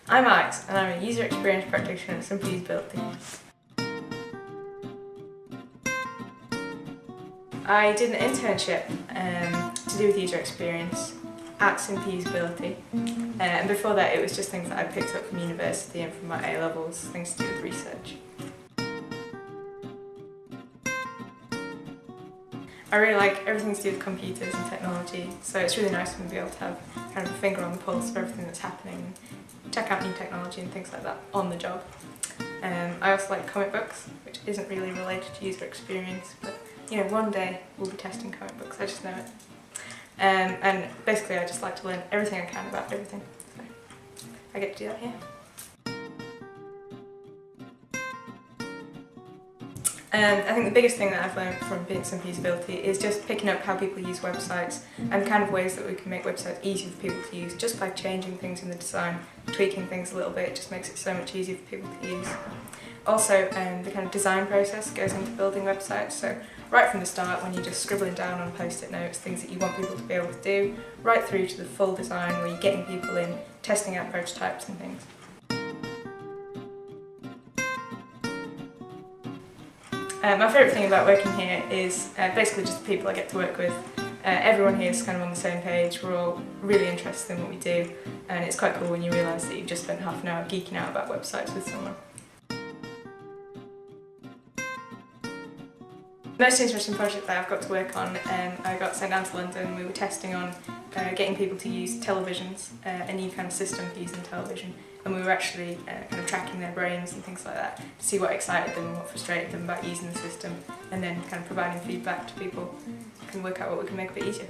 I'm Alex and I'm a user experience practitioner at SimpleUsability. I did an internship to do with user experience at SimpleUsability, and before that it was just things that I picked up from university and from my A-levels, things to do with research. I really like everything to do with computers and technology, so it's really nice for me to be able to have kind of a finger on the pulse of everything that's happening, check out new technology and things like that on the job. I also like comic books, which isn't really related to user experience, but you know, one day we'll be testing comic books, I just know it. And basically I just like to learn everything I can about everything, so I get to do that here. I think the biggest thing that I've learned from being SimpleUsability is just picking up how people use websites and kind of ways that we can make websites easier for people to use just by changing things in the design, tweaking things a little bit. It just makes it so much easier for people to use. Also, the kind of design process goes into building websites, so right from the start when you're just scribbling down on post-it notes things that you want people to be able to do, right through to the full design where you're getting people in, testing out prototypes and things. My favourite thing about working here is basically just the people I get to work with. Everyone here is kind of on the same page, we're all really interested in what we do, and it's quite cool when you realise that you've just spent half an hour geeking out about websites with someone. The most interesting project that I've got to work on, I got sent down to London. We were testing on getting people to use televisions, a new kind of system for using television, and we were actually kind of tracking their brains and things like that to see what excited them and what frustrated them about using the system, and then kind of providing feedback to people who can work out what we can make a bit easier.